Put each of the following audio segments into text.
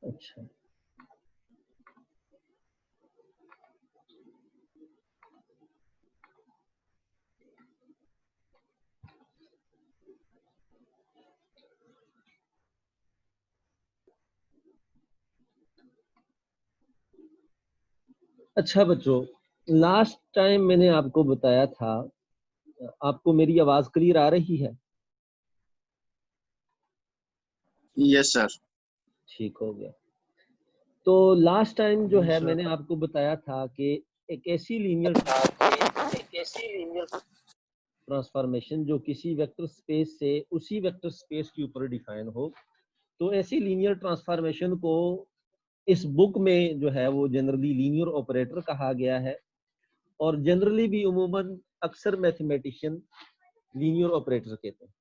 अच्छा अच्छा बच्चों, लास्ट टाइम मैंने आपको बताया था, आपको मेरी आवाज क्लियर आ रही है? Yes sir. ठीक हो गया। तो लास्ट टाइम जो जी है सर। मैंने आपको बताया था कि एक ऐसी लीनियर ट्रांसफॉर्मेशन जो किसी वेक्टर स्पेस से उसी वेक्टर स्पेस के ऊपर डिफाइन हो, तो ऐसी लीनियर ट्रांसफॉर्मेशन को इस बुक में जो है वो जनरली लीनियर ऑपरेटर कहा गया है, और जनरली भी उमूमन अक्सर मैथमेटिशियन लीनियर ऑपरेटर कहते हैं।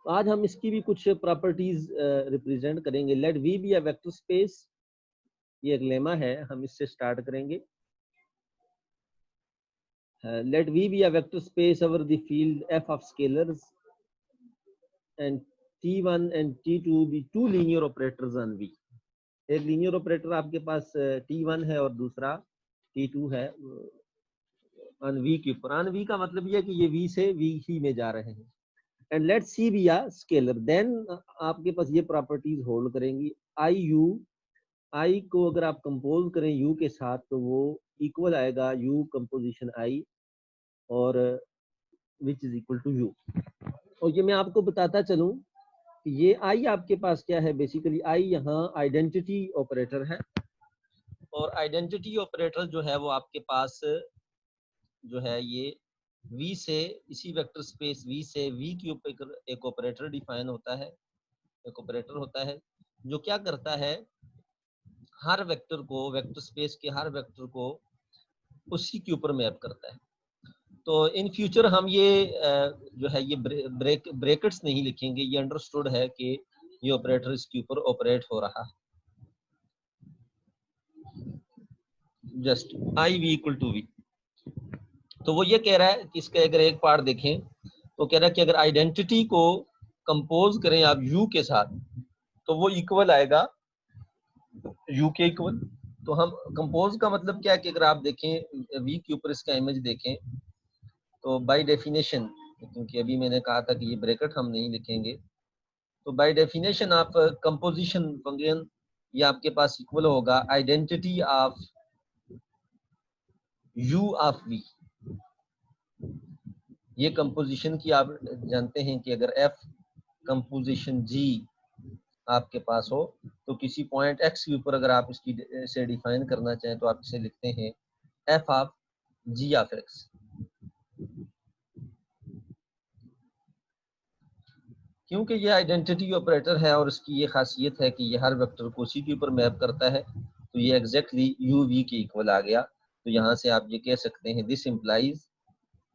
आज हम इसकी भी कुछ प्रॉपर्टीज रिप्रेजेंट करेंगे। Let we be a vector space, ये एक लेमा है, हम इससे स्टार्ट करेंगे। Let we be a vector space over the field F of scalars and T1 and T2 be two linear operators on V। एक linear operator आपके पास T1 है और दूसरा T2 है ऑन V के ऊपर। ऑन V का मतलब ये है कि ये V से V ही में जा रहे हैं। And let C be a scalar, then आपके पास ये प्रॉपर्टीज होल्ड करेंगी। I को अगर आप कंपोज करें U के साथ तो वो इक्वल आएगा U कंपोजिशन I, और which is equal to U। और ये मैं आपको बताता चलूं कि ये I आपके पास क्या है, बेसिकली I यहाँ आइडेंटिटी ऑपरेटर है, और आइडेंटिटी ऑपरेटर जो है वो आपके पास जो है ये V से, इसी वेक्टर स्पेस V से V के ऊपर एक ऑपरेटर डिफाइन होता है, एक ऑपरेटर होता है जो क्या करता है, हर वेक्टर को, वेक्टर स्पेस के हर वेक्टर को उसी के ऊपर मैप करता है। तो इन फ्यूचर हम ये जो है ये ब्रैकेट्स नहीं लिखेंगे, ये अंडरस्टूड है कि ये ऑपरेटर इसके ऊपर ऑपरेट हो रहा है। Just I V equal to V. तो वो ये कह रहा है कि इसका अगर एक पार्ट देखें तो कह रहा है कि अगर आइडेंटिटी को कंपोज करें आप यू के साथ तो वो इक्वल आएगा यू के इक्वल। तो हम कंपोज का मतलब क्या है कि अगर आप देखें वी के ऊपर इसका इमेज देखें तो बाय डेफिनेशन, क्योंकि अभी मैंने कहा था कि ये ब्रैकेट हम नहीं लिखेंगे, तो बाय डेफिनेशन आप कंपोजिशन फंक्शन ये आपके पास इक्वल होगा identity of U of V. ये कंपोजिशन की आप जानते हैं कि अगर एफ कंपोजिशन जी आपके पास हो तो किसी पॉइंट एक्स के ऊपर अगर आप इसकी से डिफाइन करना चाहें तो आप इसे लिखते हैं F of G of X. क्योंकि ये आइडेंटिटी ऑपरेटर है और इसकी ये खासियत है कि ये हर वेक्टर को उसी के ऊपर मैप करता है, तो ये एग्जैक्टली यू वी के इक्वल आ गया। तो यहाँ से आप ये कह सकते हैं दिस इम्प्लाइज,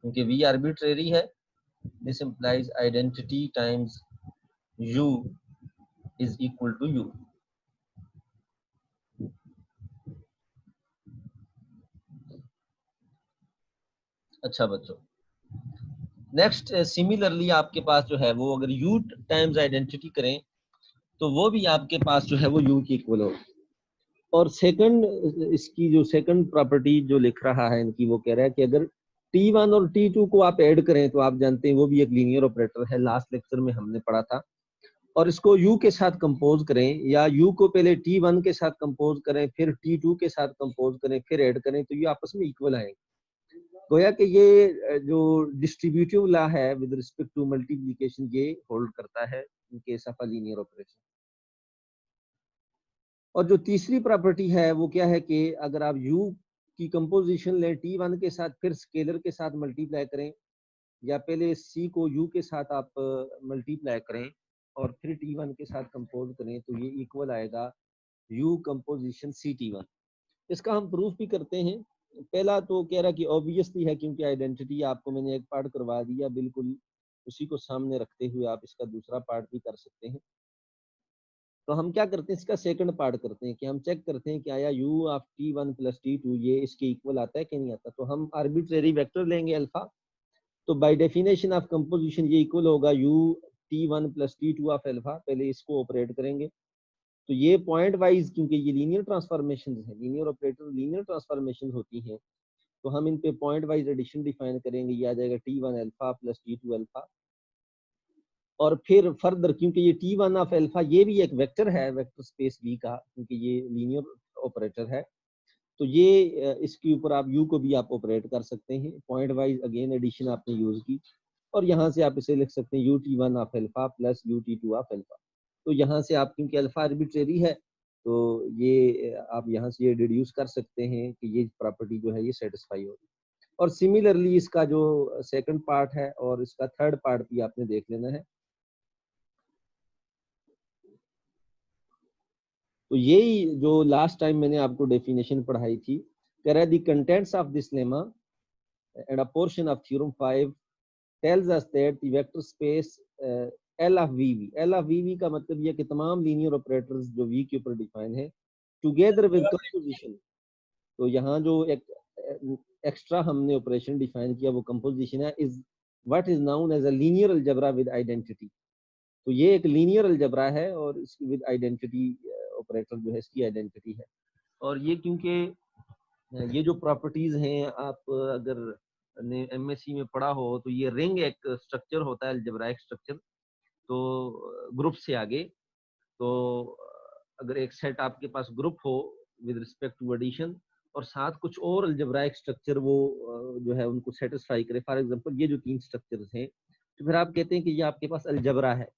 क्योंकि वी आर्बिट्रेरी है, this implies identity times U is equal to U. अच्छा बच्चों, नेक्स्ट सिमिलरली आपके पास जो है वो अगर u टाइम्स आइडेंटिटी करें तो वो भी आपके पास जो है वो u की इक्वल हो। और सेकंड, इसकी जो सेकंड प्रॉपर्टी जो लिख रहा है इनकी, वो कह रहा है कि अगर T1 और T2 को आप ऐड करें तो आप जानते हैं वो भी एक लीनियर ऑपरेटर है, लास्ट लेक्चर में हमने पढ़ा था। और इसको u के साथ कंपोज करें, या u को पहले T1 के साथ कंपोज करें फिर T2 के साथ कंपोज करें फिर ऐड करें, तो ये आपस में इक्वल आएंगे। गोया कि ये जो डिस्ट्रीब्यूटिव लॉ है विद रिस्पेक्ट टू मल्टीप्लिकेशन ये होल्ड करता है in case of a linear operation. और जो तीसरी प्रॉपर्टी है वो क्या है कि अगर आप u की कंपोजिशन लें T1 के साथ फिर स्केलर के साथ मल्टीप्लाई करें, या पहले c को u के साथ आप मल्टीप्लाई करें और फिर T1 के साथ कंपोज करें, तो ये इक्वल आएगा u कंपोजिशन CT1। इसका हम प्रूफ भी करते हैं। पहला तो कह रहा कि ऑब्वियसली है, क्योंकि आइडेंटिटी आपको मैंने एक पार्ट करवा दिया, बिल्कुल उसी को सामने रखते हुए आप इसका दूसरा पार्ट भी कर सकते हैं। तो हम क्या करते हैं, इसका सेकंड पार्ट करते हैं कि हम चेक करते हैं कि आया u of T1 plus T2 ये इसके इक्वल आता है कि नहीं आता। तो हम आर्बिट्रेरी वेक्टर लेंगे अल्फा, तो बाय डेफिनेशन ऑफ कंपोजिशन ये इक्वल होगा u T1 plus T2 of alpha. पहले इसको ऑपरेट करेंगे तो ये पॉइंट वाइज, क्योंकि ये लीनियर ट्रांसफॉर्मेशन है, लीनियर ऑपरेटर लीनियर ट्रांसफॉर्मेशन होती हैं, तो हम इन पे पॉइंट वाइज एडिशन डिफाइन करेंगे। ये आ जाएगा T1 alpha plus T2 alpha. और फिर फर्दर, क्योंकि ये T1 ऑफ अल्फा ये भी एक वेक्टर है, वेक्टर स्पेस V का, क्योंकि ये लीनियर ऑपरेटर है, तो ये इसके ऊपर आप U को भी आप ऑपरेट कर सकते हैं। पॉइंट वाइज अगेन एडिशन आपने यूज की, और यहाँ से आप इसे लिख सकते हैं UT1 of alpha plus UT2 of alpha. तो यहाँ से आप, क्योंकि अल्फा आर्बिट्रेरी है, तो ये आप यहाँ से ये डिड्यूस कर सकते हैं कि ये प्रॉपर्टी जो है ये सेटिस्फाई होगी। और सिमिलरली इसका जो सेकंड पार्ट है और इसका थर्ड पार्ट भी आपने देख लेना है। तो यही जो लास्ट टाइम मैंने आपको डेफिनेशन पढ़ाई थी, कह रहा है the contents of this lemma and a portion of theorem 5 tells us that the vector space L of VV, L of VV का मतलब ये कि तमाम लीनियर ऑपरेटर्स जो V के ऊपर डिफाइन है, टुगेदर विद कंपोजिशन। तो यहाँ जो एक एक्स्ट्रा हमने ऑपरेशन डिफाइन किया वो कंपोजिशन है, is what is known as a linear algebra with identity. तो ये एक लीनियर अलजेब्रा है और इसकी विद आइडेंटिटी ऑपरेटर जो है इसकी आइडेंटिटी है। और ये क्योंकि ये जो प्रॉपर्टीज हैं, आप अगर ने एमएससी में पढ़ा हो तो ये रिंग एक स्ट्रक्चर होता है, अलजेब्राइक स्ट्रक्चर, तो ग्रुप से आगे। तो अगर एक सेट आपके पास ग्रुप हो विद रिस्पेक्ट टू एडिशन और साथ कुछ और अलजेब्राइक स्ट्रक्चर वो जो है उनको सेटिस्फाई करे, फॉर एग्जांपल ये जो तीन स्ट्रक्चर्स हैं, तो फिर आप कहते हैं कि ये आपके पास अलजेब्रा है।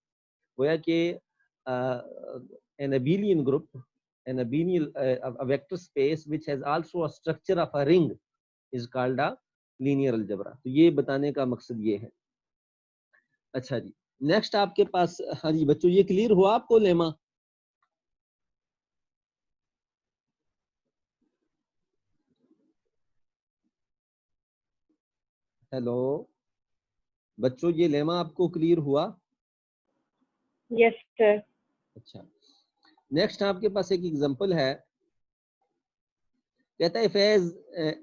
गोया कि an abelian group, an abelian a vector space which has also a structure of a ring is called a linear algebra। तो ये बताने का मकसद ये है। अच्छा जी, नेक्स्ट आपके पास, हाँ जी बच्चों ये क्लियर हुआ आपको लेमा? हेलो बच्चों, ये लेमा आपको क्लियर हुआ? Yes sir. अच्छा, नेक्स्ट आपके पास एक एग्जांपल है, कहता है if as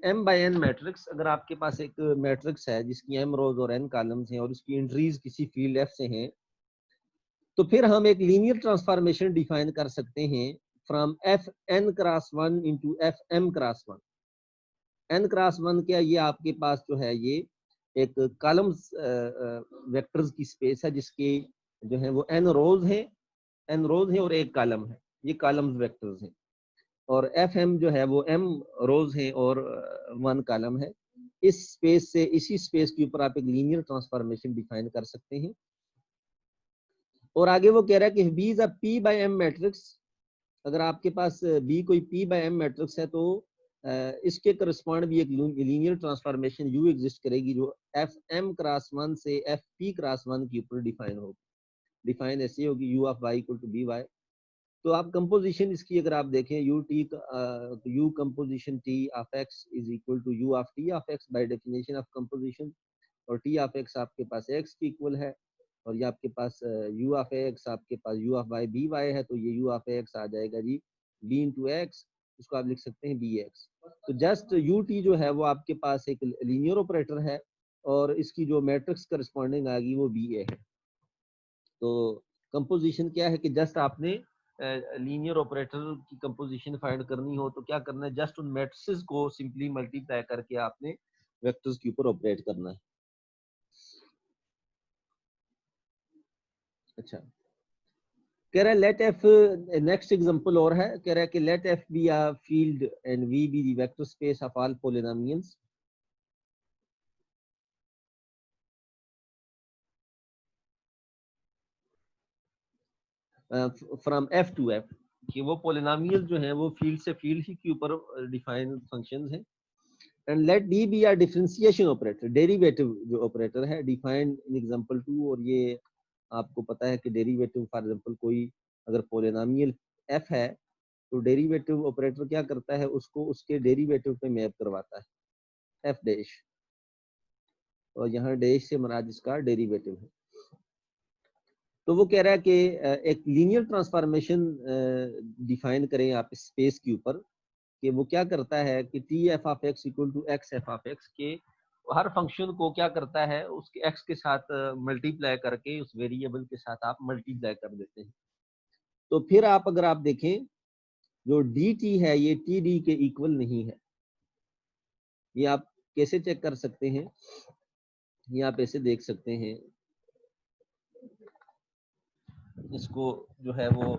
m by n matrix, अगर आपके पास एक मैट्रिक्स है जिसकी m रोज और n कॉलम्स हैं और उसकी एंट्रीज किसी फील्ड f से हैं, तो फिर हम एक लीनियर ट्रांसफॉर्मेशन डिफाइन कर सकते हैं from F N cross 1 into F M cross 1। N cross 1 क्या, ये आपके पास जो है ये एक कॉलम्स वेक्टर्स की स्पेस है जिसके जो है वो n रोज हैं, n रोज हैं और एक कॉलम है, ये कॉलम्स वेक्टर्स हैं। और एफ एम जो है वो m रोज हैं और 1 कॉलम है। इस स्पेस से, इसी स्पेस के ऊपर आप एक लीनियर ट्रांसफॉर्मेशन डिफाइन कर सकते हैं। और आगे वो कह रहा है कि B is a P by M matrix. अगर आपके पास B कोई P बाय M मैट्रिक्स है तो इसके करस्पॉन्ड भी एक लीनियर ट्रांसफॉर्मेशन U एग्जिस्ट करेगी जो FM क्रॉस 1 से FP क्रॉस 1 के ऊपर डिफाइन होगी। डिफाइन ऐसे होगी U of y equal to BY। तो आप कंपोजिशन इसकी अगर आप देखें U composition T of x is equal to U of T of x by definition of composition. और T ऑफ x आपके पास x के इक्वल है, और ये आपके पास U ऑफ x आपके पास U ऑफ y BY है, तो ये U ऑफ x आ जाएगा जी B इंटू एक्स, इसको आप लिख सकते हैं BX। तो जस्ट UT जो है वो आपके पास एक लीनियर ऑपरेटर है और इसकी जो मैट्रिक्स करस्पॉन्डिंग आएगी वो BA है। तो कंपोजिशन क्या है कि जस्ट आपने लीनियर ऑपरेटर की कंपोजिशन फाइंड करनी हो तो क्या करना है, जस्ट उन मैट्रिसेस को सिंपली मल्टीप्लाई करके आपने वेक्टर्स के ऊपर ऑपरेट करना है। अच्छा, कह रहा है लेट एफ, नेक्स्ट एग्जांपल और है, कह रहा है कि let F be a field and V be the vector space of all polynomials. From F to F, कि वो पॉलिनोमियल जो है वो फील्ड से फील्ड ही के ऊपर डिफाइंड फंक्शंस हैं। And late D be a differentiation operator, derivative जो ऑपरेटर है डिफाइंड इन एग्जांपल 2। और ये आपको पता है कि डेरिवेटिव फॉर एग्जांपल कोई अगर पॉलिनोमियल एफ है तो डेरिवेटिव ऑपरेटर क्या करता है, उसको उसके डेरिवेटिव पे मैप करवाता है एफ डैश, और यहाँ डैश से मराद इसका डेरिवेटिव है। तो वो कह रहा है कि एक लीनियर ट्रांसफॉर्मेशन डिफाइन करें आप स्पेस के ऊपर, कि वो क्या करता है कि T F of X equal to X F of X, के हर फंक्शन को क्या करता है उसके एक्स के साथ मल्टीप्लाई करके उस वेरिएबल के साथ आप मल्टीप्लाई कर देते हैं। तो फिर आप अगर आप देखें जो डी टी है ये टी डी के इक्वल नहीं है। ये आप कैसे चेक कर सकते हैं, ये आप ऐसे देख सकते हैं, इसको जो है वो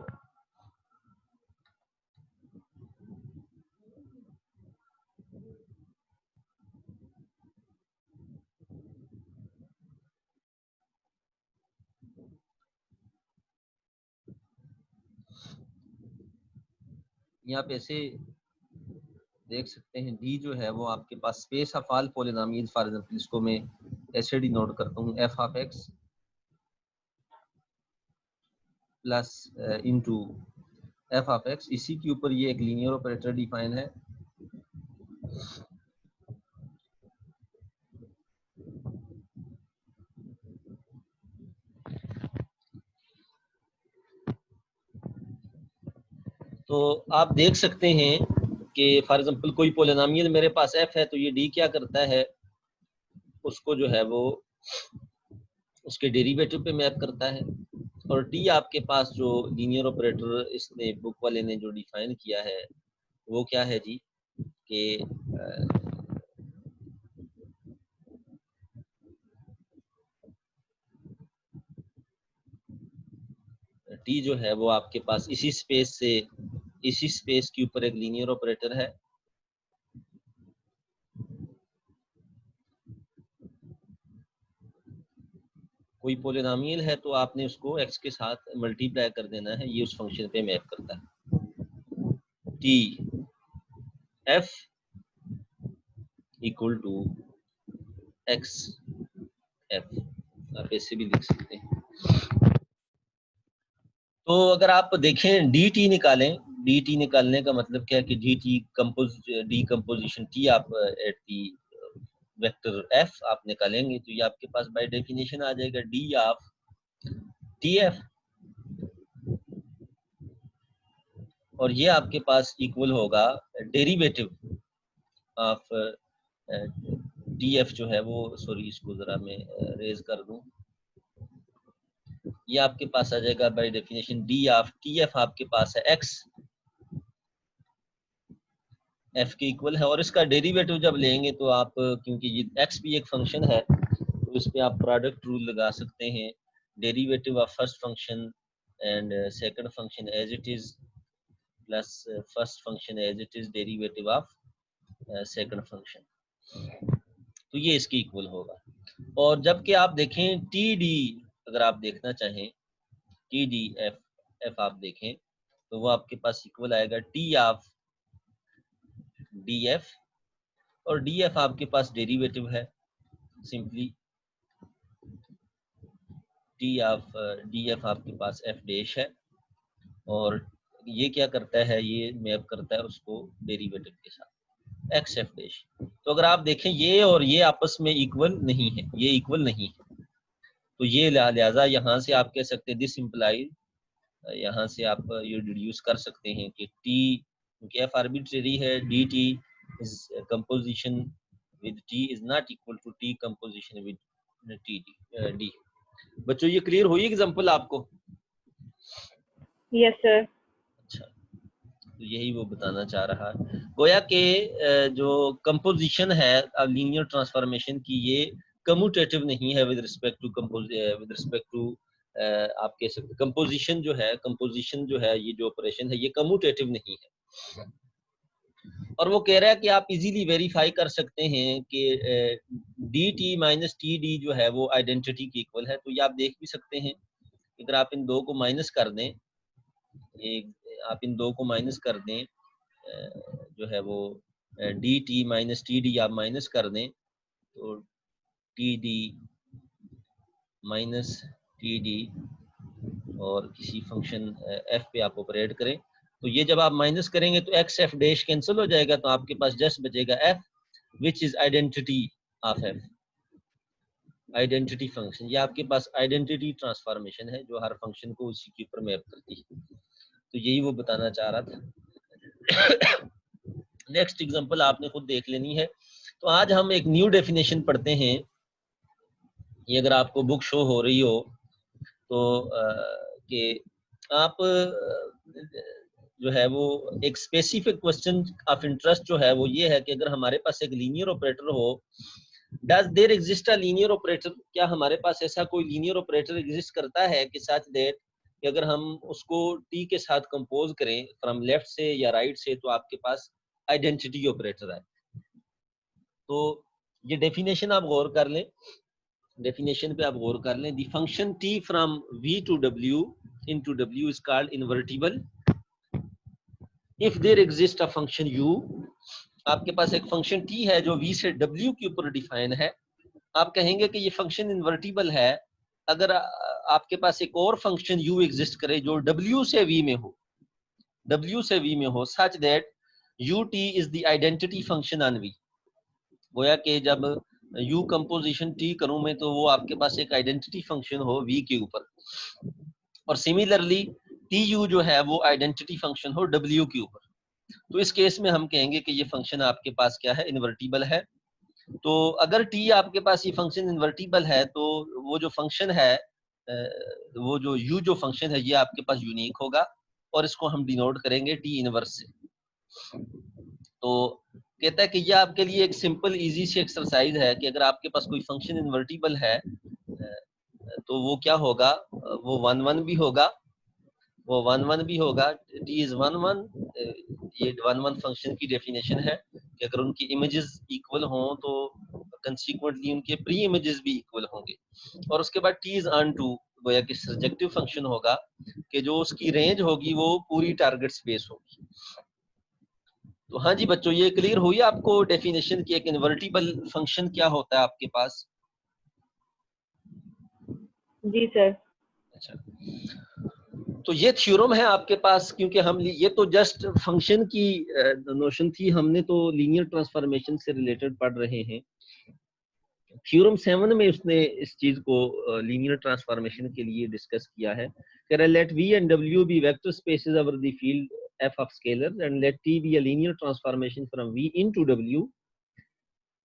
यहाँ पे ऐसे देख सकते हैं, डी जो है वो आपके पास space of all polynomials, for example इसको मैं ऐसे डिनोट करता हूँ f of x plus into f of x, इसी के ऊपर ये एक लीनियर ऑपरेटर डिफाइन है। तो आप देख सकते हैं कि फॉर एग्जांपल कोई पॉलिनोमियल मेरे पास एफ है, तो ये डी क्या करता है, उसको जो है वो उसके डेरिवेटिव पे मैप करता है। और टी आपके पास जो लीनियर ऑपरेटर इसने बुक वाले ने जो डिफाइन किया है वो क्या है जी, कि टी जो है वो आपके पास इसी स्पेस से, इसी स्पेस के ऊपर एक लीनियर ऑपरेटर है। कोई पॉलिनोमियल है तो आपने उसको x के साथ मल्टीप्लाई कर देना है, ये उस फंक्शन पे मैप करता है। T F equal to X F, आप ऐसे भी लिख सकते हैं। तो अगर आप देखें डी टी निकालें, डी टी निकालने का मतलब क्या है कि डी टी डीकम्पोजिशन टी आप एट दी वेक्टर एफ आप निकालेंगे तो ये आपके पास बाय डेफिनेशन आ जाएगा डी ऑफ टी एफ, और ये आपके पास इक्वल होगा डेरिवेटिव ऑफ टी एफ जो है वो, सॉरी इसको जरा मैं रेज कर दूं, ये आपके पास आ जाएगा by definition D of T F आपके पास है एक्स एफ के इक्वल है। और इसका डेरिवेटिव जब लेंगे तो आप, क्योंकि ये एक्स भी एक फंक्शन है तो इस पे आप प्रोडक्ट रूल लगा सकते हैं, derivative of first function and second function as it is plus first function as it is derivative of second function, तो ये इसके इक्वल होगा। और जबकि आप देखें टी डी, अगर आप देखना चाहें टी डी एफ एफ आप देखें तो वो आपके पास इक्वल आएगा टी ऑफ डी एफ, और डी एफ आपके पास डेरिवेटिव है simply T of D F आपके पास एफ डैश है, और ये क्या करता है, ये मैप करता है उसको डेरिवेटिव के साथ एक्स एफ डैश। तो अगर आप देखें ये और ये आपस में इक्वल नहीं है, ये इक्वल नहीं है, तो ये लिहाजा यहाँ से आप कह सकते हैं दिस इम्प्लाइज, यहाँ से आप ये डिड्यूस कर सकते हैं कि टी, क्योंकि एफ आर्बिट्रेरी है, D T is composition with T is not equal to T composition with T D. बच्चों ये क्लियर हुई एग्जांपल आपको? Yes sir. अच्छा, तो यही वो बताना चाह रहा है, गोया के जो कंपोजिशन है लीनियर ट्रांसफॉर्मेशन की, ये कम्यूटेटिव नहीं है विद रिस्पेक्ट टू आप कह सकते कंपोजिशन जो है, कंपोजिशन जो है, ये जो ऑपरेशन है ये कम्यूटेटिव नहीं है। और वो कह रहा है कि आप इजीली वेरीफाई कर सकते हैं कि D T minus T D जो है वो आइडेंटिटी की इक्वल है। तो ये आप देख भी सकते हैं, अगर आप इन दो को माइनस कर दें, आप इन दो को माइनस कर दें, जो है वो D T minus T D आप माइनस कर दें, तो T D minus T D और किसी फंक्शन एफ पे आप ऑपरेट करें, तो ये जब आप माइनस करेंगे तो एक्स एफ डैश कैंसिल हो जाएगा, तो आपके पास जस्ट बचेगा F which is identity of F, identity function. ये आपके पास आइडेंटिटी ट्रांसफॉर्मेशन है जो हर फंक्शन को उसी के ऊपर मैप करती है, तो यही वो बताना चाह रहा था। नेक्स्ट एग्जांपल आपने खुद देख लेनी है। तो आज हम एक न्यू डेफिनेशन पढ़ते हैं, ये अगर आपको बुक शो हो रही हो तो कि आप जो है वो एक स्पेसिफिक क्वेश्चन ऑफ इंटरेस्ट जो है वो ये है कि अगर हमारे पास एक लीनियर ऑपरेटर हो, does there exist a linear operator, क्या हमारे पास ऐसा कोई लीनियर ऑपरेटर एग्जिस्ट करता है कि सच दैट कि अगर हम उसको टी के साथ कंपोज करें फ्रॉम लेफ्ट से या राइट से तो आपके पास आइडेंटिटी ऑपरेटर है। तो ये डेफिनेशन आप गौर कर लें, डेफिनेशन पे आप गौर कर लें। The function T from V to W into W is called invertible if there exist a function U. आपके पास एक फंक्शन टी है जो v से w के ऊपर डिफाइन है, आप कहेंगे कि ये फंक्शन इन्वर्टिबल है अगर आपके पास एक और फंक्शन u एग्जिस्ट करे जो w से v में हो, w से v में हो, such that ut is the identity function on v। गोया कि जब u कंपोजिशन t करूं मैं तो वो आपके पास एक आइडेंटिटी फंक्शन हो v के ऊपर, और सिमिलरली tu जो है वो आइडेंटिटी फंक्शन हो w के ऊपर। तो इस केस में हम कहेंगे कि ये फंक्शन आपके पास क्या है, इन्वर्टिबल है। तो अगर t आपके पास ये फंक्शन इन्वर्टिबल है तो वो जो फंक्शन है वो जो u जो फंक्शन है ये आपके पास यूनिक होगा और इसको हम डिनोट करेंगे t इनवर्स से। तो कहता है कि ये आपके लिए एक सिंपल इजी सी एक्सरसाइज है कि अगर आपके पास कोई फंक्शन इन्वर्टिबल है तो वो क्या होगा, वो 1 1 भी होगा, वो 1 1 भी होगा, t इज 1 1। ये 1 1 फंक्शन की डेफिनेशन है कि अगर उनकी इमेजेस इक्वल हों तो कंसीक्वेंटली उनके प्री इमेजेस भी इक्वल होंगे। और उसके बाद t इज ऑन टू गोया कि सर्जेक्टिव फंक्शन होगा कि जो उसकी रेंज होगी वो पूरी टारगेट स्पेस होगी। तो हाँ जी बच्चों, ये क्लियर हुई आपको डेफिनेशन की एक इन्वर्टिबल फंक्शन क्या होता है आपके पास? जी सर। अच्छा, तो ये थ्योरम है आपके पास, क्योंकि हम ये तो जस्ट फंक्शन की नोशन थी, हमने तो लीनियर ट्रांसफॉर्मेशन से रिलेटेड पढ़ रहे हैं। थ्योरम 7 में उसने इस चीज को लीनियर ट्रांसफॉर्मेशन के लिए डिस्कस किया है कि let v and w be vector spaces over the field f of scalars and let t be a linear transformation from v into w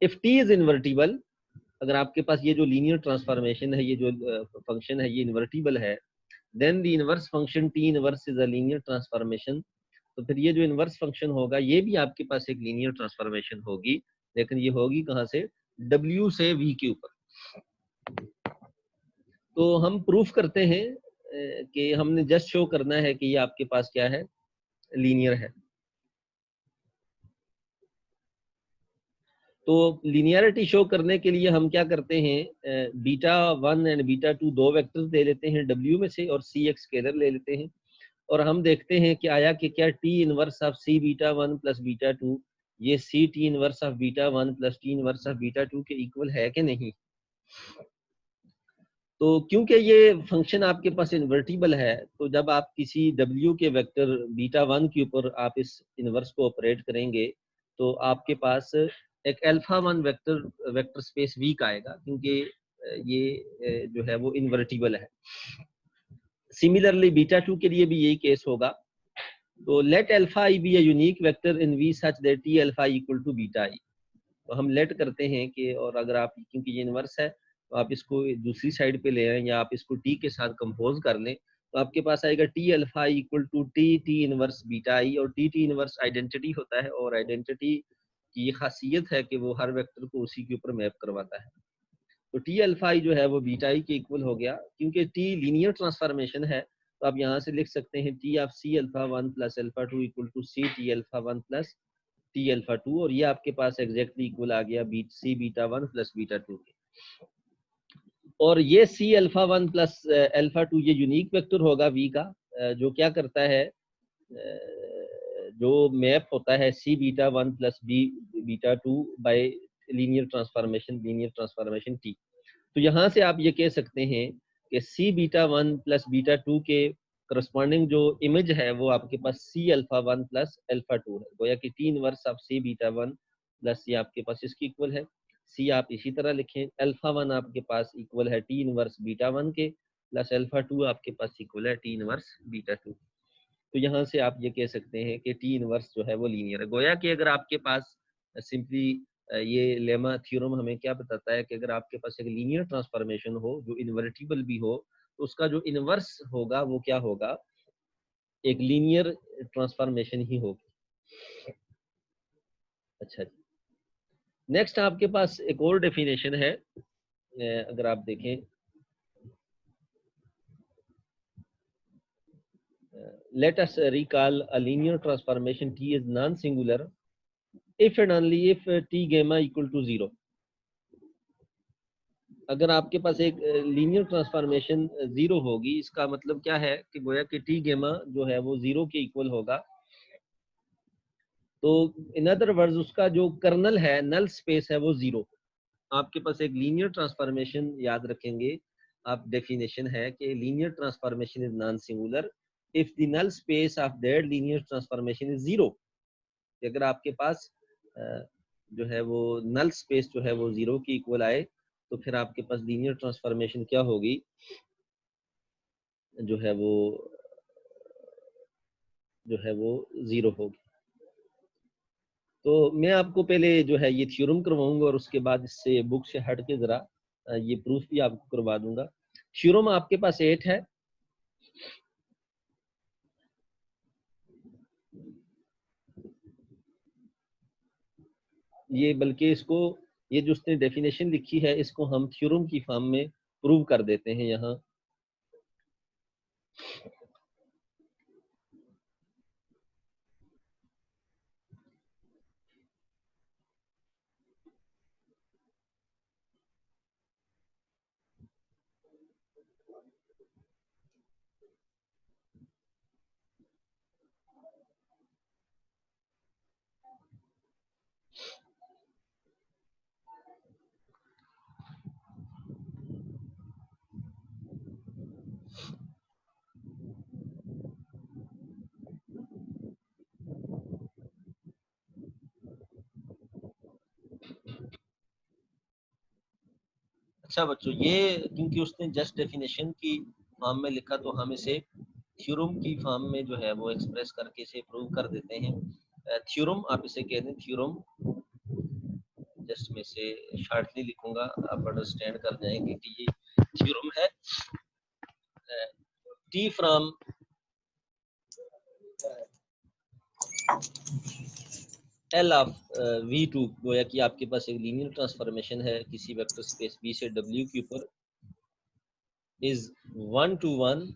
if t is invertible. अगर आपके पास ये जो लीनियर ट्रांसफॉर्मेशन है, ये जो फंक्शन है ये इन्वर्टिबल है, then the inverse function t inverse is a linear transformation. तो फिर ये जो इनवर्स फंक्शन होगा ये भी आपके पास एक लीनियर ट्रांसफॉर्मेशन होगी, लेकिन ये होगी कहाँ से, w से v के ऊपर। तो हम प्रूफ करते हैं कि हमने जस्ट शो करना है कि ये आपके पास क्या है, लीनियर है। तो लीनियरिटी शो करने के लिए हम क्या करते हैं, बीटा 1 एंड बीटा 2 दो वेक्टर्स ले लेते हैं w में से और c एक स्केलर ले लेते हैं, और हम देखते हैं कि आया कि क्या t inverse of c beta 1 plus beta 2 ये c t inverse of beta 1 plus t inverse of beta 2 के इक्वल है कि नहीं। तो क्योंकि ये फंक्शन आपके पास इन्वर्टिबल है, तो जब आप किसी w के वेक्टर बीटा 1 के ऊपर आप इस इनवर्स को ऑपरेट करेंगे तो आपके पास एक अल्फा 1 वेक्टर स्पेस V का आएगा, क्योंकि ये जो है वो इन्वर्टिबल है। सिमिलरली बीटा 2 के लिए भी यही केस होगा। तो let alpha i be a unique vector in V such that t alpha equal to beta i। तो हम लेट करते हैं कि, और अगर आप, क्योंकि ये इनवर्स है तो आप इसको दूसरी साइड पे ले आए या आप इसको t के साथ कंपोज कर लें तो आपके पास आएगा t alpha equal to t inverse beta i। और t इनवर्स आइडेंटिटी होता है, और आइडेंटिटी की ये खासियत है कि वो हर वेक्टर को उसी के ऊपर मैप करवाता है। तो t अल्फा i जो है वो बीटा i के इक्वल हो गया, क्योंकि t लीनियर ट्रांसफॉर्मेशन है तो आप यहाँ से लिख सकते हैं t of c alpha 1 plus alpha 2 equal to c t alpha 1 plus t alpha 2, और ये आपके पास एग्जैक्टली इक्वल आ गया c बीटा 1 प्लस बीटा 2 के। और ये c अल्फा 1 प्लस अल्फा 2 ये यूनिक वेक्टर होगा v का, जो क्या करता है, जो मैप होता है c beta 1 plus beta 2 bye linear transformation t। तो यहाँ से आप ये कह सकते हैं कि c बीटा 1 प्लस बीटा 2 के करस्पॉन्डिंग जो इमेज है वो आपके पास c अल्फा 1 प्लस अल्फा 2 है। गोया कि t inverse of c beta 1 plus ये आपके पास इसकी इक्वल है। c आप इसी तरह लिखें, अल्फा 1 आपके पास इक्वल है t इनवर्स बीटा 1 के, प्लस अल्फा 2 आपके पास इक्वल है t इनवर्स बीटा 2। तो यहाँ से आप ये कह सकते हैं कि t इनवर्स जो है वो लीनियर है। गोया कि अगर आपके पास सिंपली ये लेमा थ्योरम हमें क्या बताता है कि अगर आपके पास एक लीनियर ट्रांसफॉर्मेशन हो जो इन्वर्टिबल भी हो तो उसका जो इनवर्स होगा वो क्या होगा, एक लीनियर ट्रांसफॉर्मेशन ही होगी। अच्छा जी, नेक्स्ट आपके पास एक और डेफिनेशन है, अगर आप देखें, let us recall a linear transformation T is non-singular if and only if T gamma equal to 0। अगर आपके पास एक लीनियर ट्रांसफॉर्मेशन 0 होगी, इसका मतलब क्या है कि गोया कि T gamma जो है वो 0 के इक्वल होगा। तो इन अदर वर्ड्स उसका जो कर्नल है, नल स्पेस है, वो 0। आपके पास एक लीनियर ट्रांसफॉर्मेशन याद रखेंगे, आप डेफिनेशन है कि linear transformation is non singular if the null space of that linear transformation is 0। अगर आपके पास जो है वो नल स्पेस जो है वो 0 की इक्वल आए, तो फिर आपके पास लीनियर ट्रांसफॉर्मेशन क्या होगी, जो है वो 0 होगी। तो मैं आपको पहले जो है ये थ्योरम करवाऊंगा और उसके बाद इससे बुक से हट के जरा ये प्रूफ भी आपको करवा दूंगा। थ्योरम आपके पास 8 है। ये बल्कि इसको, ये जो उसने डेफिनेशन लिखी है, इसको हम थ्योरम की फॉर्म में प्रूव कर देते हैं यहाँ। अच्छा बच्चों, ये क्योंकि उसने जस्ट डेफिनेशन की फॉर्म में लिखा, तो हम इसे थ्योरम की फॉर्म में जो है वो एक्सप्रेस करके इसे प्रूव कर देते हैं। थ्योरम आप इसे कहते हैं, थ्योरम। जस्ट मैं इसे शॉर्टली लिखूंगा, आप अंडरस्टैंड कर जाएंगे कि ये थ्योरम है। T from L of v2, गोया कि आपके पास एक लीनियर ट्रांसफॉर्मेशन है किसी वेक्टर स्पेस v से w के ऊपर, इज 1 to 1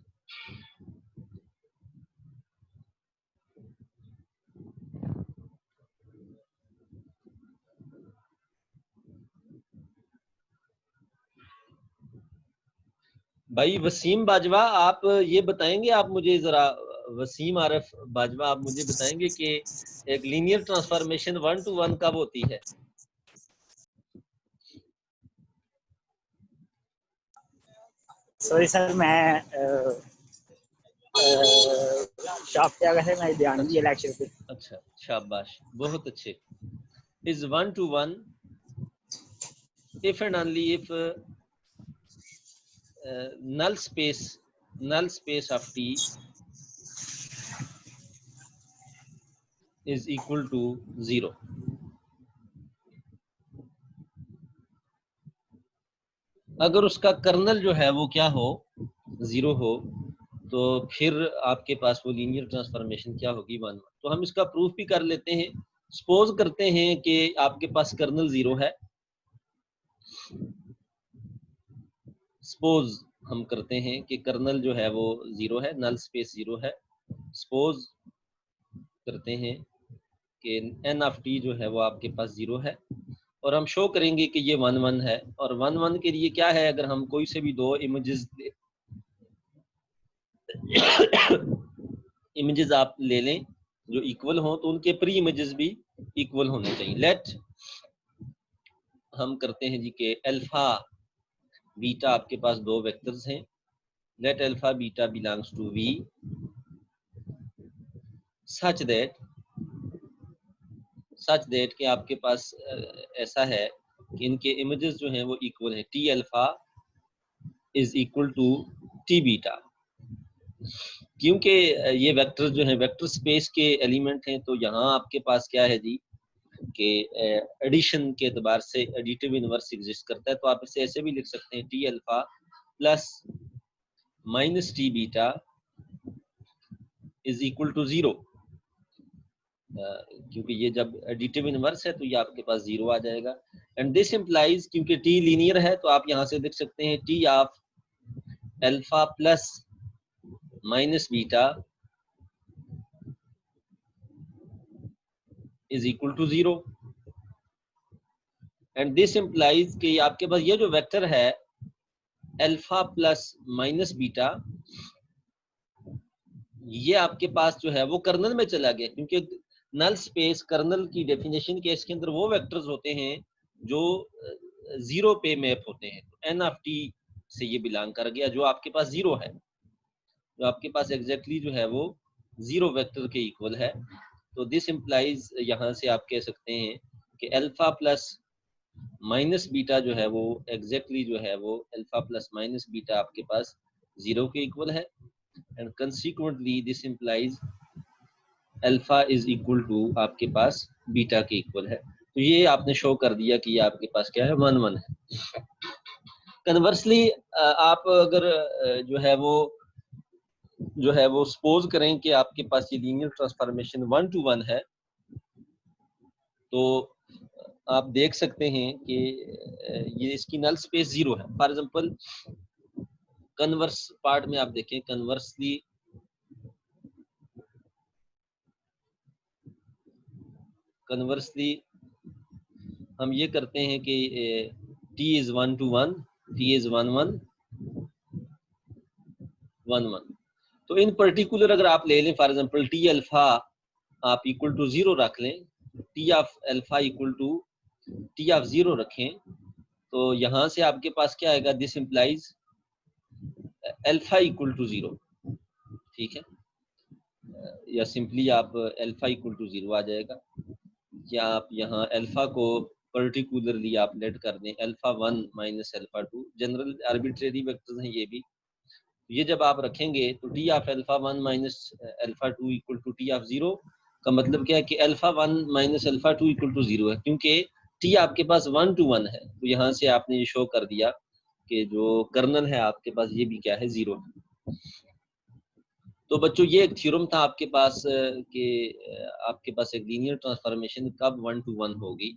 भाई वसीम बाजवा, आप ये बताएंगे, आप मुझे जरा, वसीम आरफ बाजवा, आप मुझे बताएंगे कि एक लीनियर ट्रांसफॉर्मेशन 1 to 1 कब होती है? सॉरी सर, मैं शॉप पे आ गए थे, मैं ध्यान नहीं दिया लेक्चर पे। अच्छा, शाबाश, बहुत अच्छे। Is 1 to 1 if and only if null space of T is equal to 0। अगर उसका कर्नल जो है वो क्या हो, 0 हो, तो फिर आपके पास वो लीनियर ट्रांसफॉर्मेशन क्या होगी, 1। तो हम इसका प्रूफ भी कर लेते हैं। सपोज करते हैं कि आपके पास कर्नल 0 है। सपोज हम करते हैं कि कर्नल जो है वो 0 है, नल स्पेस 0 है। सपोज करते हैं कि n ऑफ t जो है वो आपके पास 0 है, और हम शो करेंगे कि ये 1 1 है। और 1 1 के लिए क्या है, अगर हम कोई से भी दो इमेजेस इमेजेस आप ले लें जो इक्वल हो, तो उनके प्री इमेजेस भी इक्वल होने चाहिए। लेट हम करते हैं जी कि अल्फा बीटा, आपके पास दो वेक्टर्स हैं। Let alpha beta belongs to v such that कि आपके पास ऐसा है कि इनके इमेजेस जो हैं वो इक्वल हैं। T alpha is equal to T beta. क्योंकि ये वेक्टर जो है वेक्टर स्पेस के एलिमेंट हैं, तो यहाँ आपके पास क्या है जी कि एडिशन के एतबार से एडिटिव इनवर्स एग्जिस्ट करता है। तो आप इसे ऐसे भी लिख सकते हैं, T alpha plus minus T beta is equal to 0, क्योंकि ये जब एडिटिव इनवर्स है तो ये आपके पास 0 आ जाएगा। एंड दिस इम्प्लाइज, क्योंकि t लीनियर है तो आप यहाँ से देख सकते हैं t of alpha plus minus beta is equal to 0। And this implies कि आपके पास ये जो वेक्टर है अल्फा प्लस माइनस बीटा, ये आपके पास जो है वो कर्नल में चला गया, क्योंकि नल स्पेस कर्नल की डेफिनेशन के इसके अंदर वो वेक्टर्स होते हैं जो 0 पे मैप होते हैं। तो एन ऑफ टी से ये बिलोंग कर गया, जो आपके पास 0 है, जो आपके पास एग्जैक्टली जो है वो 0 वेक्टर के इक्वल है। तो दिस इम्प्लाइज, यहाँ से आप कह सकते हैं कि अल्फा प्लस माइनस बीटा जो है वो एग्जैक्टली जो है वो अल्फा प्लस माइनस बीटा आपके पास 0 के इक्वल है। And consequently this implies alpha is equal to आपके पास बीटा के इक्वल है। तो ये आपने शो कर दिया कि ये आपके पास क्या है, 1 1 है। कन्वर्सली आप अगर जो है वो सपोज करें कि आपके पास ये लीनियर ट्रांसफॉर्मेशन 1 to 1 है, तो आप देख सकते हैं कि ये इसकी नल स्पेस 0 है। फॉर एग्जांपल कन्वर्स पार्ट में आप देखें, कन्वर्सली हम ये करते हैं कि t is 1 to 1, t is 1 1 1 1। तो इन पर्टिकुलर अगर आप ले लें, फॉर एग्जांपल t अल्फा आप इक्वल टू 0 रख लें, t of alpha equal to t of 0 रखें, तो यहाँ से आपके पास क्या आएगा, this implies alpha equal to 0, ठीक है, या सिंपली आप अल्फा इक्वल टू 0 आ जाएगा। या आप यहाँ अल्फा को पर्टिकुलरली आप लेट कर दें alpha 1 minus alpha 2, general arbitrary vectors हैं ये भी। ये जब आप रखेंगे तो t of alpha 1 minus alpha 2 equal to t of 0 का मतलब क्या है कि alpha 1 minus alpha 2 equal to 0 है, क्योंकि t आपके पास 1 to 1 है। तो यहाँ से आपने ये शो कर दिया कि जो कर्नल है आपके पास ये भी क्या है, 0 है। तो बच्चों ये एक थ्योरम था आपके पास कि आपके पास एक लीनियर ट्रांसफॉर्मेशन कब 1 to 1 होगी,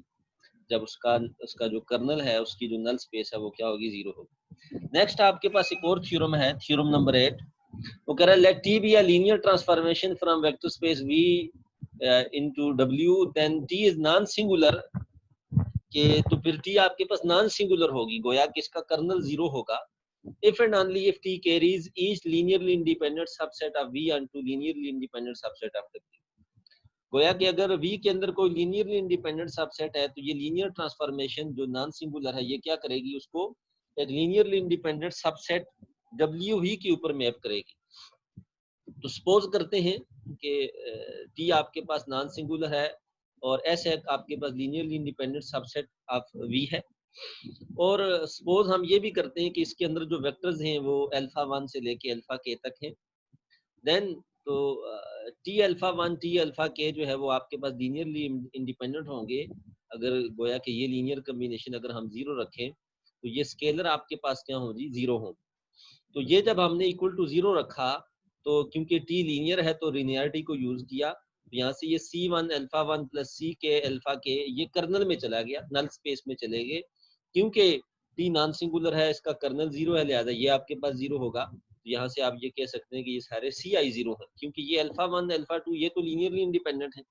जब उसका जो कर्नल है उसकी जो नल स्पेस है वो क्या होगी, 0 होगी। नेक्स्ट आपके पास एक और थ्योरम है, थ्योरम नंबर 8। वो कह रहा है let t be a linear transformation from vector space v into w, then t is non singular, के तो फिर t आपके पास नॉन सिंगुलर होगी, गोया कि इसका कर्नल 0 होगा। if and only if t carries each linearly independent subset of v onto linearly independent subset of w। गोया कि अगर v के अंदर कोई लीनियरली इंडिपेंडेंट सबसेट है तो ये लीनियर ट्रांसफॉर्मेशन जो नॉन सिंगुलर है ये क्या करेगी, उसको एक लीनियरली इंडिपेंडेंट सबसेट w के ऊपर मैप करेगी। तो सपोज करते हैं कि t आपके पास नॉन सिंगुलर है और s आपके पास linearly independent subset of v है, और सपोज हम ये भी करते हैं कि इसके अंदर जो वेक्टर्स हैं वो अल्फा 1 से लेके अल्फा k तक हैं। देन तो t alpha 1 t alpha k जो है वो आपके पास लीनियरली इंडिपेंडेंट होंगे। अगर गोया कि ये लीनियर कॉम्बिनेशन अगर हम 0 रखें तो ये स्केलर आपके पास क्या होगी, 0 होंगे। तो ये जब हमने इक्वल टू 0 रखा तो क्योंकि t लीनियर है तो लिनियरिटी को यूज किया, तो यहाँ से ये c1 alpha 1 plus ck alpha k ये कर्नल में चला गया, नल स्पेस में चले गए। क्योंकि t नॉन सिंगुलर है, इसका कर्नल 0 है, लिहाजा ये आपके पास 0 होगा। तो यहाँ से आप ये कह सकते हैं कि ये सारे ci 0 है, क्योंकि ये अल्फा 1 अल्फा 2 ये तो लीनियरली इंडिपेंडेंट है।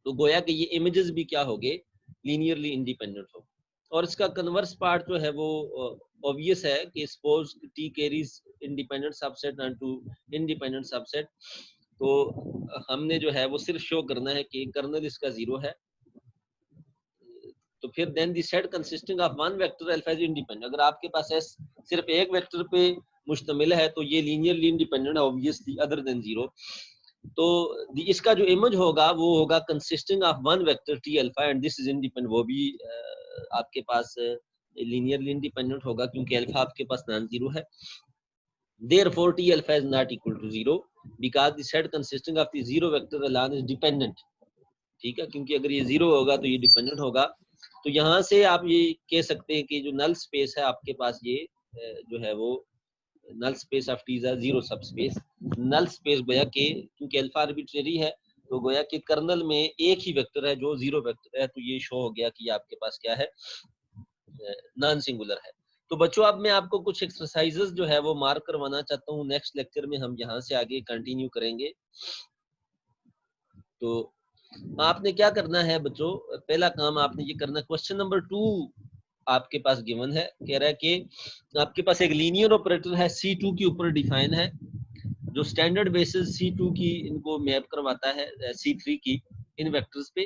तो गोया कि ये इमेजेस भी क्या हो गए, लीनियरली इंडिपेंडेंट हो। और इसका कन्वर्स पार्ट जो है वो ऑब्वियस है कि suppose t carries independent subset into independent subset, तो हमने जो है वो सिर्फ शो करना है कि कर्नल इसका 0 है। तो फिर then the set consisting of one vector alpha is independent. अगर आपके पास s सिर्फ एक वेक्टर पे मुश्तमिल है तो ये लीनियरली इंडिपेंडेंट है ऑब्वियसली अदर देन 0। तो इसका जो इमेज होगा वो होगा consisting of one vector t alpha and this is independent, वो भी आपके पास लीनियरली इंडिपेंडेंट होगा क्योंकि अल्फा आपके पास नॉन 0 है। Therefore t alpha is not equal to 0 because the set consisting of the 0 vector alone is dependent। ठीक है, क्योंकि अगर ये 0 होगा तो ये डिपेंडेंट होगा। तो यहाँ से आप ये कह सकते हैं कि जो नल स्पेस है आपके पास ये जो है वो null space of T is a zero subspace. Null space गोया के क्योंकि अल्फा आर्बिट्रेरी है तो गोया के कर्नल में एक ही वेक्टर है जो जीरो वेक्टर है, तो ये शो हो गया कि आपके पास क्या है, नॉन सिंगुलर है। तो बच्चों अब मैं आपको कुछ एक्सरसाइजेस जो है वो मार्क करवाना चाहता हूँ। नेक्स्ट लेक्चर में हम यहाँ से आगे कंटिन्यू करेंगे। तो आपने क्या करना है बच्चों, पहला काम आपने ये करना है, क्वेश्चन नंबर 2 आपके पास गिवन है, कह रहा है कि आपके पास एक लीनियर ऑपरेटर है C2 के ऊपर डिफाइन है जो स्टैंडर्ड बेसिस C2 की इनको मैप करवाता है C3 की इन वेक्टर्स पे।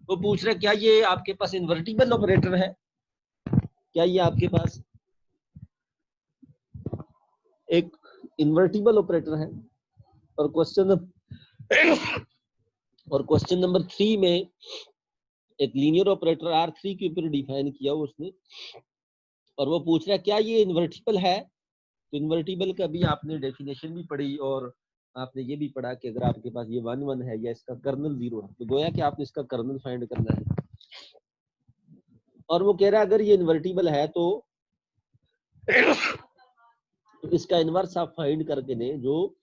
वो पूछ रहा है क्या ये आपके पास इन्वर्टिबल ऑपरेटर है, क्या ये आपके पास एक इन्वर्टिबल ऑपरेटर है। और क्वेश्चन नंबर 3 में एक लीनियर ऑपरेटर R3 के ऊपर डिफाइन किया उसने, और वो पूछ रहा है क्या ये इन्वर्टिबल है। तो इन्वर्टिबल का भी आपने डेफिनेशन भी पढ़ी और आपने ये भी पढ़ा कि अगर आपके पास ये 1 1 है या इसका कर्नल 0 है तो गोया कि आपने इसका कर्नल फाइंड करना है। और वो कह रहा है अगर ये इन्वर्टिबल है तो इसका इनवर्स आप फाइंड करके दें जो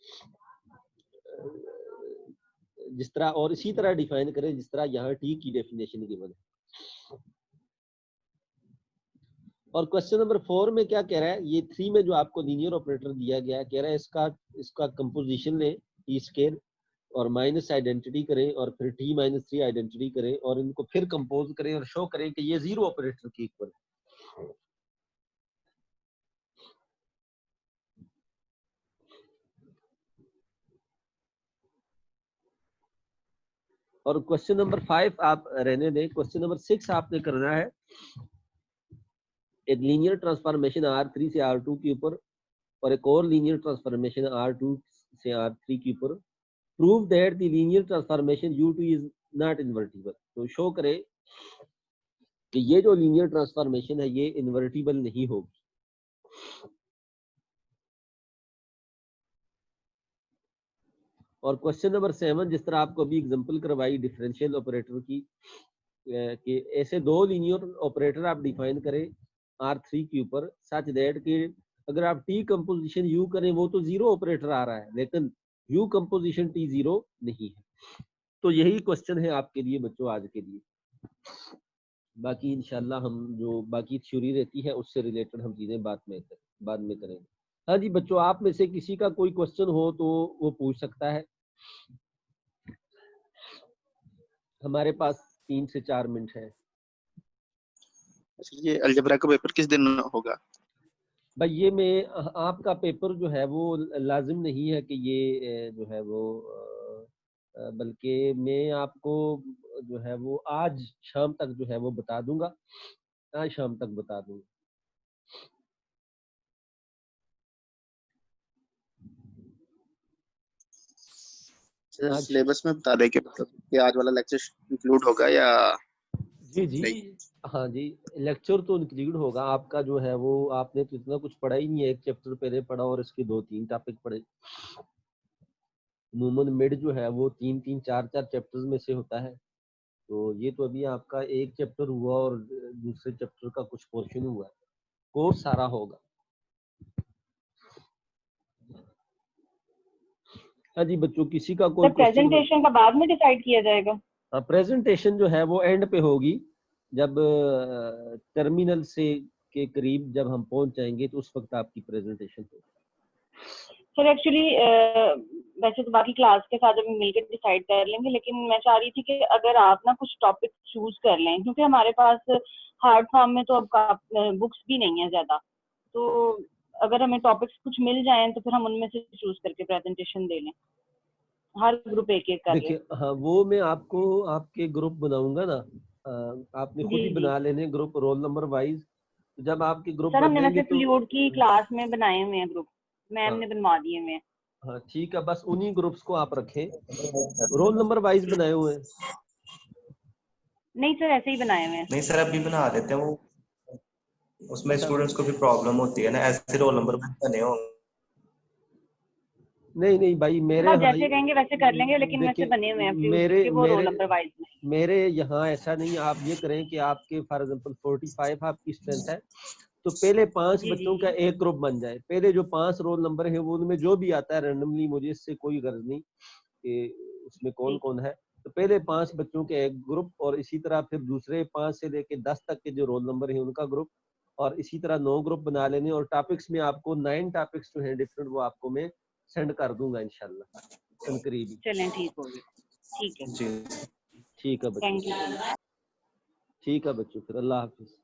जिस तरह, और इसी तरह डिफाइन करें जिस तरह यहाँ टी की डेफिनेशन गिवन है। और क्वेश्चन नंबर 4 में क्या कह रहा है, ये 3 में जो आपको लीनियर ऑपरेटर दिया गया है, कह रहा है इसका कंपोजिशन लें टी स्केयर और माइनस आइडेंटिटी करें और फिर टी माइनस 3 आइडेंटिटी करें और इनको फिर कंपोज करें और शो करें कि ये जीरो ऑपरेटर के इक्वल है। और क्वेश्चन नंबर 5 आप रहने दें। क्वेश्चन नंबर 6 आपने करना है एक लीनियर ट्रांसफॉर्मेशन R3 से R2 के ऊपर और एक और लीनियर ट्रांसफॉर्मेशन R2 से R3 के ऊपर। Prove that the linear transformation U2 is not invertible. तो शो करे कि ये जो लीनियर ट्रांसफॉर्मेशन है ये इन्वर्टिबल नहीं होगी। और क्वेश्चन नंबर 7 जिस तरह आपको अभी एग्जांपल करवाई डिफरेंशियल ऑपरेटर की, कि ऐसे दो लीनियर ऑपरेटर आप डिफाइन करें R3 के ऊपर सच दैट कि अगर आप T कंपोजिशन U करें वो तो जीरो ऑपरेटर आ रहा है लेकिन U कंपोजिशन T जीरो नहीं है। तो यही क्वेश्चन है आपके लिए बच्चों आज के लिए। बाकी इंशाल्लाह हम जो बाकी थ्योरी रहती है उससे रिलेटेड हम चीजें बाद में करेंगे। हाँ जी बच्चों, आप में से किसी का कोई क्वेश्चन हो तो वो पूछ सकता है। हमारे पास 3 से 4 मिनट है। ये अलजेब्रा का पेपर किस दिन होगा? भाई ये में आपका पेपर जो है वो लाजिम नहीं है कि ये जो है वो बल्कि मैं आपको जो है वो आज शाम तक जो है वो बता दूंगा, आज शाम तक बता दूंगा। सिलेबस में बता दें कि मतलब कि आज वाला लेक्चर इंक्लूड होगा या जी जी नहीं? हाँ जी, लेक्चर तो इंक्लूड होगा आपका जो है वो। आपने तो इतना कुछ पढ़ा ही नहीं है, एक चैप्टर पहले पढ़ा और इसके 2-3 टॉपिक पढ़े। अमूमन मिड जो है वो 3-3 4-4 चैप्टर्स में से होता है। तो ये तो अभी आपका एक चैप्टर हुआ और दूसरे चैप्टर का कुछ पोर्शन हुआ है, कोर्स सारा होगा। हाँ जी बच्चों, किसी का कोई प्रेजेंटेशन का बाद में डिसाइड किया जाएगा? प्रेजेंटेशन जो है वो एंड पे होगी, जब टर्मिनल से के करीब जब हम पहुंच जाएंगे तो उस वक्त आपकी प्रेजेंटेशन होगी। सर एक्चुअली वैसे तो बाकी क्लास के साथ हम मिलकर डिसाइड कर लेंगे, लेकिन मैं चाह रही थी कि अगर आप ना कुछ टॉपिक चूज कर लें, क्योंकि हमारे पास हार्ड फॉर्म में तो अब बुक्स भी नहीं है ज्यादा, तो अगर हमें टॉपिक्स कुछ मिल जाएं तो फिर हम उनमें से चूज करके प्रेजेंटेशन दे लें, हर ग्रुप एक एक कर ले। देखिए हाँ, वो मैं आपको आपके ग्रुप बनाऊंगा ना, आपने खुद ही जी बना लेने ग्रुप रोल नंबर वाइज। जब आपके ग्रुप सर, बन हमने जाएंगे वैसे फ्लूइड की क्लास में बनाए हुए हैं ग्रुप, मैम हाँ ने बनवा दिए हुए हैं। हाँ ठीक है, बस उन्हीं ग्रुप्स को आप रखें। रोल नंबर वाइज बनाए हुए हैं? नहीं सर, ऐसे ही बनाए हुए हैं। नहीं सर, अभी बना देते हैं, वो उसमें अच्छा, स्टूडेंट्स को भी प्रॉब्लम होती है ना, ऐसे रोल नंबर बने होंगे। नहीं नहीं भाई, मेरे हाँ यहाँ जैसे कहेंगे वैसे कर लेंगे, लेकिन वैसे देखिए बने हुए हैं फ्लूइड मेरे के, वो रोल मेरे नंबर वाइज में। मेरे यहाँ ऐसा नहीं। आप ये करें कि आपके फॉर एग्जांपल 45 आपकी स्ट्रेंथ है तो पहले 5 जी, बच्चों जी। का एक ग्रुप बन जाए। पहले जो 5 रोल नंबर है वो उनमें जो भी आता है रैंडमली, मुझे इससे कोई गर्ज नहीं कि उसमें कौन ठीक कौन है। तो पहले 5 बच्चों के एक ग्रुप, और इसी तरह फिर दूसरे 5 से लेके 10 तक के जो रोल नंबर है उनका ग्रुप, और इसी तरह 9 ग्रुप बना लेने। और टॉपिक्स में आपको 9 टॉपिक्स जो हैं डिफरेंट, वो आपको मैं सेंड कर दूंगा इंशाल्लाह अनकरीबी। चलें, ठीक हो गया। ठीक है, जी ठीक है बच्चों, थैंक यू। ठीक है बच्चों, फिर अल्लाह हाफिज।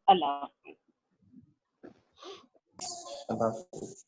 अल्लाह हाफ़िज़। अल्लाह हाफ़िज़।